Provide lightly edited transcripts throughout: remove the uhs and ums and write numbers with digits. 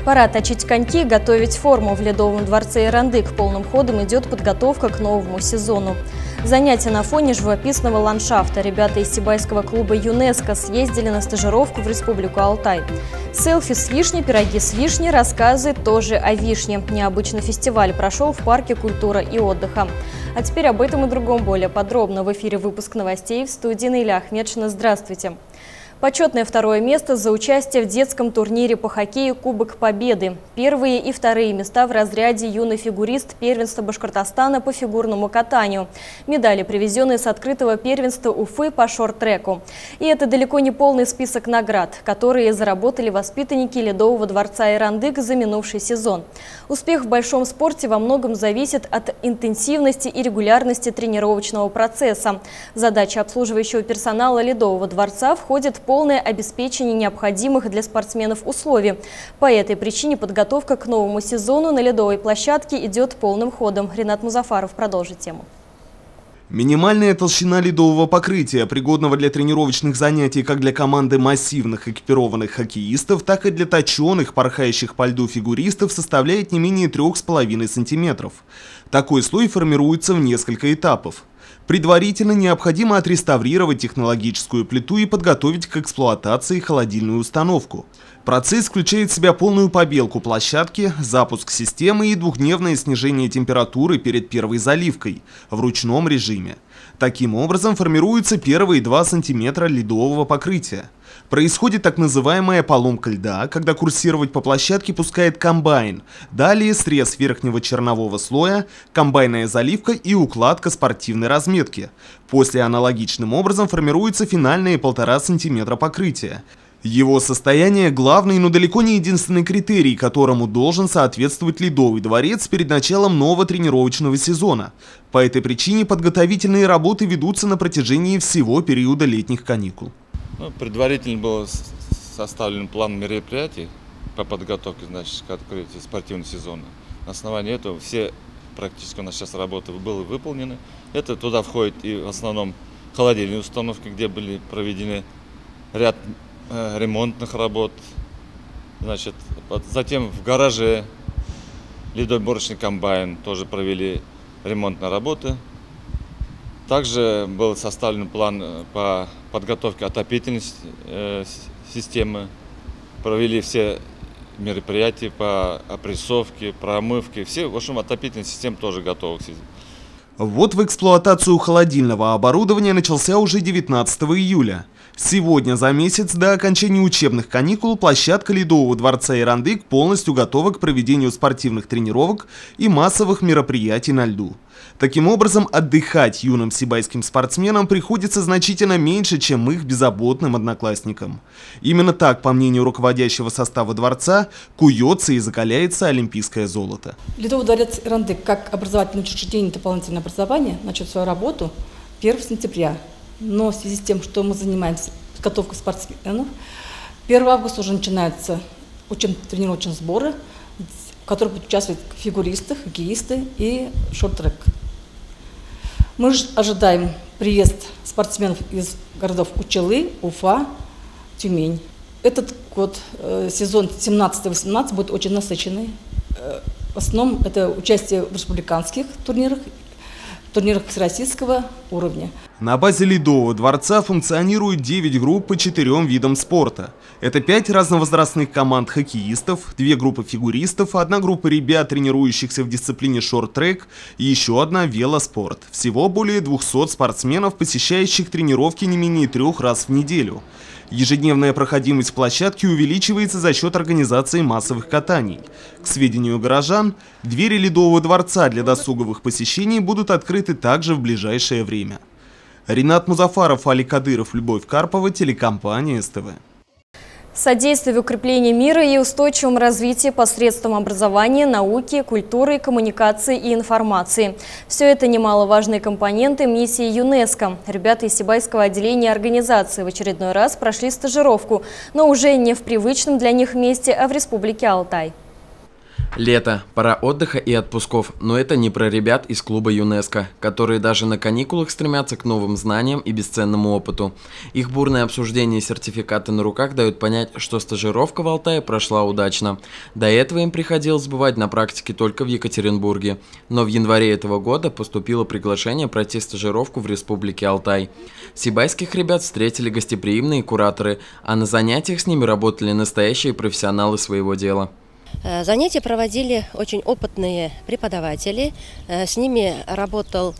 Пора точить коньки, готовить форму. В Ледовом дворце Ирандык полным ходом идет подготовка к новому сезону. Занятия на фоне живописного ландшафта. Ребята из Сибайского клуба ЮНЕСКО съездили на стажировку в Республику Алтай. Селфи с вишней, пироги с вишней, рассказы тоже о вишне. Необычный фестиваль прошел в парке «Культура и отдыха». А теперь об этом и другом более подробно. В эфире выпуск новостей, в студии Наиля Ахмедшина. Здравствуйте. Почетное второе место за участие в детском турнире по хоккею «Кубок Победы». Первые и вторые места в разряде «Юный фигурист» первенства Башкортостана по фигурному катанию. Медали, привезенные с открытого первенства Уфы по шорт-треку. И это далеко не полный список наград, которые заработали воспитанники Ледового дворца Ирандык за минувший сезон. Успех в большом спорте во многом зависит от интенсивности и регулярности тренировочного процесса. Задача обслуживающего персонала Ледового дворца входит в полное обеспечение необходимых для спортсменов условий. По этой причине подготовка к новому сезону на ледовой площадке идет полным ходом. Ринат Музафаров продолжит тему. Минимальная толщина ледового покрытия, пригодного для тренировочных занятий как для команды массивных экипированных хоккеистов, так и для точеных, порхающих по льду фигуристов, составляет не менее 3,5 см. Такой слой формируется в несколько этапов. Предварительно необходимо отреставрировать технологическую плиту и подготовить к эксплуатации холодильную установку. Процесс включает в себя полную побелку площадки, запуск системы и двухдневное снижение температуры перед первой заливкой в ручном режиме. Таким образом формируются первые 2 см ледового покрытия. Происходит так называемая поломка льда, когда курсировать по площадке пускает комбайн. Далее срез верхнего чернового слоя, комбайная заливка и укладка спортивной разметки. После аналогичным образом формируется финальные 1,5 см покрытия. Его состояние – главный, но далеко не единственный критерий, которому должен соответствовать Ледовый дворец перед началом нового тренировочного сезона. По этой причине подготовительные работы ведутся на протяжении всего периода летних каникул. Предварительно был составлен план мероприятий по подготовке, к открытию спортивного сезона. На основании этого все практически у нас сейчас работы были выполнены. Это туда входит и в основном холодильные установки, где были проведены ряд ремонтных работ. Затем в гараже ледоборочный комбайн тоже провели ремонтные работы. Также был составлен план по подготовке отопительной системы. Провели все мероприятия по опрессовке, промывке. Все, в общем, отопительная система тоже готова. Вот в эксплуатацию холодильного оборудования начался уже 19 июля. Сегодня, за месяц до окончания учебных каникул, площадка Ледового дворца Ирандык полностью готова к проведению спортивных тренировок и массовых мероприятий на льду. Таким образом, отдыхать юным сибайским спортсменам приходится значительно меньше, чем их беззаботным одноклассникам. Именно так, по мнению руководящего состава дворца, куется и закаляется олимпийское золото. Ледовый дворец Ирандык, как образовательное учреждение дополнительное образование, начнет свою работу 1 сентября. Но в связи с тем, что мы занимаемся подготовкой спортсменов, 1 августа уже начинаются учебно-тренировочные сборы, в которых будут участвовать фигуристы, хоккеисты и шорт-трек. Мы же ожидаем приезд спортсменов из городов Учалы, Уфа, Тюмень. Этот год, сезон 17-18, будет очень насыщенный. В основном это участие в республиканских турнирах всероссийского уровня. На базе Ледового дворца функционирует 9 групп по 4 видам спорта. Это 5 разновозрастных команд хоккеистов, 2 группы фигуристов, 1 группа ребят, тренирующихся в дисциплине шорт-трек, и еще 1 велоспорт. Всего более 200 спортсменов, посещающих тренировки не менее 3 раз в неделю. Ежедневная проходимость площадки увеличивается за счет организации массовых катаний. К сведению горожан, двери Ледового дворца для досуговых посещений будут открыты также в ближайшее время. Ринат Музафаров, Али Кадыров, Любовь Карпова, телекомпания СТВ. Содействие в укреплении мира и устойчивом развитии посредством образования, науки, культуры, коммуникации и информации. Все это немаловажные компоненты миссии ЮНЕСКО. Ребята из Сибайского отделения организации в очередной раз прошли стажировку, но уже не в привычном для них месте, а в Республике Алтай. Лето, пора отдыха и отпусков, но это не про ребят из клуба ЮНЕСКО, которые даже на каникулах стремятся к новым знаниям и бесценному опыту. Их бурное обсуждение и сертификаты на руках дают понять, что стажировка в Алтае прошла удачно. До этого им приходилось бывать на практике только в Екатеринбурге, но в январе этого года поступило приглашение пройти стажировку в Республике Алтай. Сибайских ребят встретили гостеприимные кураторы, а на занятиях с ними работали настоящие профессионалы своего дела. Занятия проводили очень опытные преподаватели. С ними работал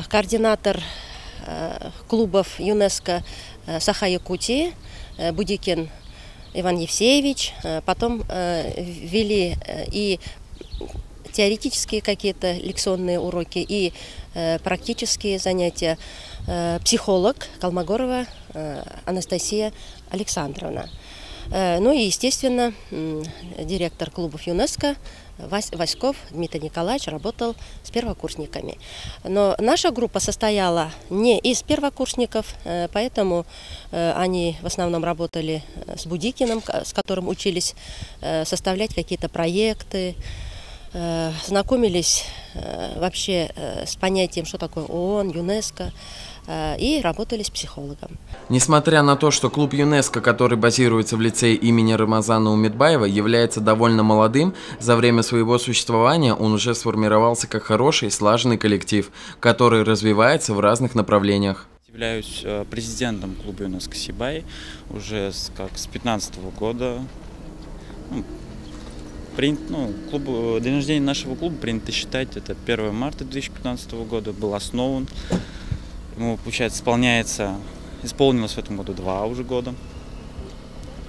координатор клубов ЮНЕСКО Саха-Якутии Будикин Иван Евсеевич. Потом вели и теоретические какие-то лекционные уроки, и практические занятия психолог Колмогорова Анастасия Александровна. Ну и, естественно, директор клубов ЮНЕСКО Васьков Дмитрий Николаевич работал с первокурсниками. Но наша группа состояла не из первокурсников, поэтому они в основном работали с Будикиным, с которым учились составлять какие-то проекты, знакомились вообще с понятием, что такое ООН, ЮНЕСКО, и работали с психологом. Несмотря на то, что клуб ЮНЕСКО, который базируется в лицее имени Рамазана Умедбаева, является довольно молодым, за время своего существования он уже сформировался как хороший, слаженный коллектив, который развивается в разных направлениях. Являюсь президентом клуба ЮНЕСКО Сибай уже с 2015 года. День рождения нашего клуба принято считать, это 1 марта 2015 года, был основан. Ему, получается, исполнилось в этом году 2 уже года.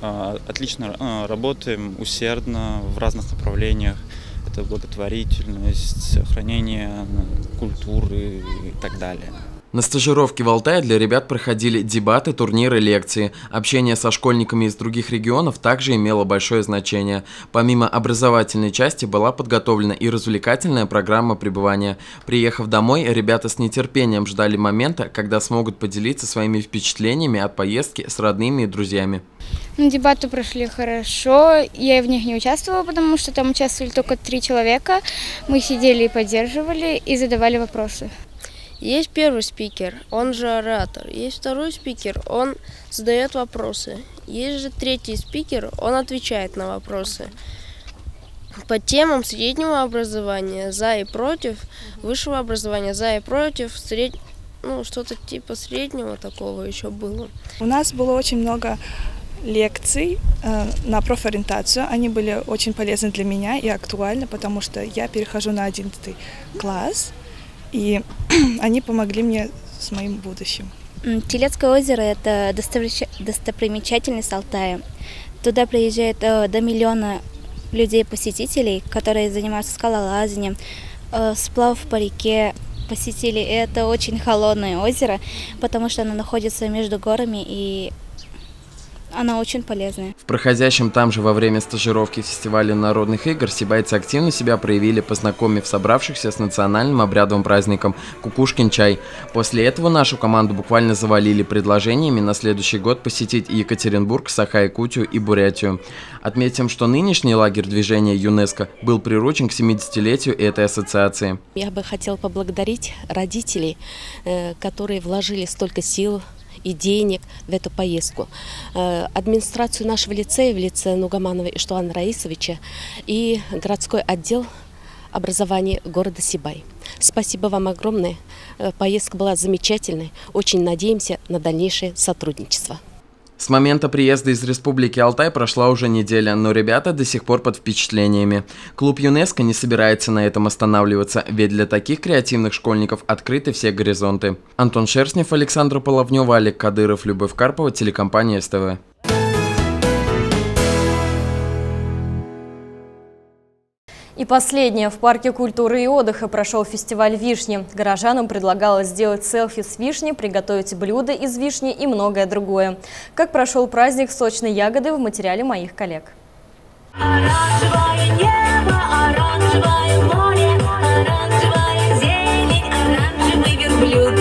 Отлично работаем, усердно в разных направлениях. Это благотворительность, сохранение культуры и так далее. На стажировке в Алтае для ребят проходили дебаты, турниры, лекции. Общение со школьниками из других регионов также имело большое значение. Помимо образовательной части была подготовлена и развлекательная программа пребывания. Приехав домой, ребята с нетерпением ждали момента, когда смогут поделиться своими впечатлениями от поездки с родными и друзьями. Дебаты прошли хорошо, я в них не участвовала, потому что там участвовали только 3 человека. Мы сидели и поддерживали, и задавали вопросы. Есть первый спикер, он же оратор. Есть второй спикер, он задает вопросы. Есть же третий спикер, он отвечает на вопросы. По темам среднего образования за и против, высшего образования за и против, что-то типа среднего такого еще было. У нас было очень много лекций на профориентацию. Они были очень полезны для меня и актуальны, потому что я перехожу на 11 класс. И они помогли мне с моим будущим. Телецкое озеро – это достопримечательность Алтая. Туда приезжает до 1 миллиона людей-посетителей, которые занимаются скалолазанием, сплав по реке. Посетили. Это очень холодное озеро, потому что оно находится между горами, и она очень полезная. В проходящем там же во время стажировки фестиваля народных игр сибайцы активно себя проявили, познакомив собравшихся с национальным обрядовым праздником Кукушкин чай. После этого нашу команду буквально завалили предложениями на следующий год посетить Екатеринбург, Саха-Якутию и Бурятию. Отметим, что нынешний лагерь движения ЮНЕСКО был приручен к 70-летию этой ассоциации. Я бы хотела поблагодарить родителей, которые вложили столько сил и денег в эту поездку. Администрацию нашего лицея в лице Нугаманова Иштуана Раисовича и городской отдел образования города Сибай. Спасибо вам огромное. Поездка была замечательной. Очень надеемся на дальнейшее сотрудничество. С момента приезда из Республики Алтай прошла уже неделя, но ребята до сих пор под впечатлениями. Клуб ЮНЕСКО не собирается на этом останавливаться, ведь для таких креативных школьников открыты все горизонты. Антон Шерстнев, Александра Половнева, Олег Кадыров, Любовь Карпова, телекомпания СТВ. И последнее. В парке культуры и отдыха прошел фестиваль вишни. Горожанам предлагалось сделать селфи с вишней, приготовить блюда из вишни и многое другое. Как прошел праздник сочной ягоды, в материале моих коллег. Оранжевое небо, оранжевое море, оранжевая зелень, оранжевый верблюд.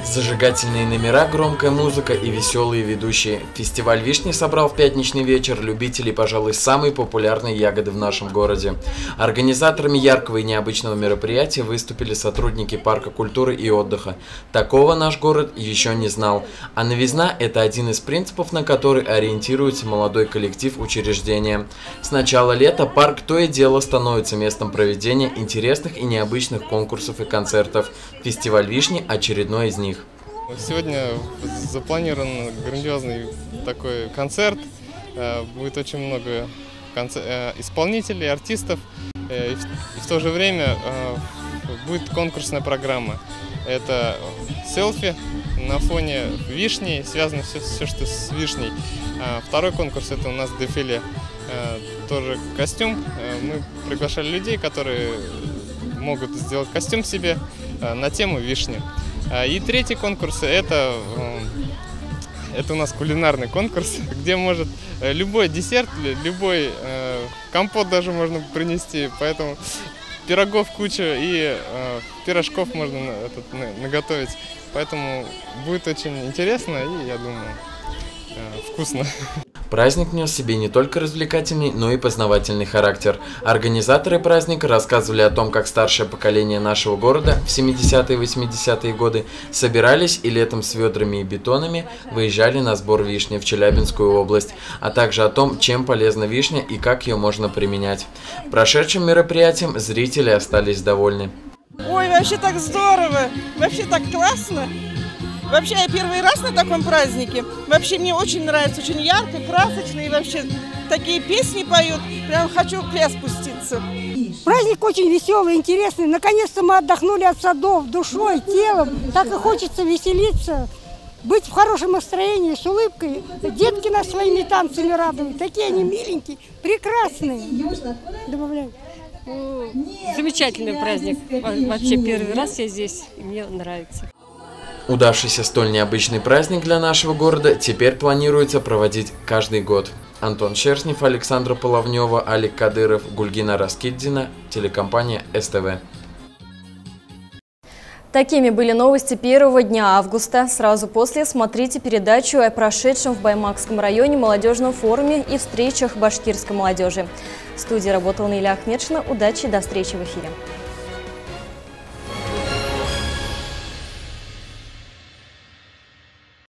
Зажигание Зажигательные номера, громкая музыка и веселые ведущие. Фестиваль вишни собрал в пятничный вечер любителей, пожалуй, самой популярной ягоды в нашем городе. Организаторами яркого и необычного мероприятия выступили сотрудники парка культуры и отдыха. Такого наш город еще не знал. А новизна – это один из принципов, на который ориентируется молодой коллектив учреждения. С начала лета парк то и дело становится местом проведения интересных и необычных конкурсов и концертов. Фестиваль вишни – очередной из них. Сегодня запланирован грандиозный такой концерт. Будет очень много исполнителей, артистов. И в то же время будет конкурсная программа. Это селфи на фоне вишни, связано все, что с вишней. Второй конкурс – это у нас дефиле, тоже костюм. Мы приглашали людей, которые могут сделать костюм себе на тему вишни. И третий конкурс – это у нас кулинарный конкурс, где может любой десерт, любой компот даже можно принести, поэтому пирогов куча и пирожков можно наготовить, поэтому будет очень интересно и, я думаю, вкусно. Праздник нес в себе не только развлекательный, но и познавательный характер. Организаторы праздника рассказывали о том, как старшее поколение нашего города в 70-е и 80-е годы собирались и летом с ведрами и бетонами выезжали на сбор вишни в Челябинскую область, а также о том, чем полезна вишня и как ее можно применять. Прошедшим мероприятием зрители остались довольны. Ой, вообще так здорово, вообще так классно. Вообще, я первый раз на таком празднике. Вообще, мне очень нравится, очень ярко, красочно. И вообще, такие песни поют. Прям хочу в пляс спуститься. Праздник очень веселый, интересный. Наконец-то мы отдохнули от садов душой, телом. Так и хочется веселиться, быть в хорошем настроении, с улыбкой. Детки нас своими танцами радуют. Такие они миленькие, прекрасные. Добавляю. Замечательный праздник. Вообще, первый раз я здесь, и мне нравится. Удавшийся столь необычный праздник для нашего города теперь планируется проводить каждый год. Антон Шерстнев, Александра Половнева, Алик Кадыров, Гульгина Раскиддина, телекомпания СТВ. Такими были новости первого дня августа. Сразу после смотрите передачу о прошедшем в Баймакском районе молодежном форуме и встречах башкирской молодежи. В студии работала Наиля Ахмедшина. Удачи и до встречи в эфире.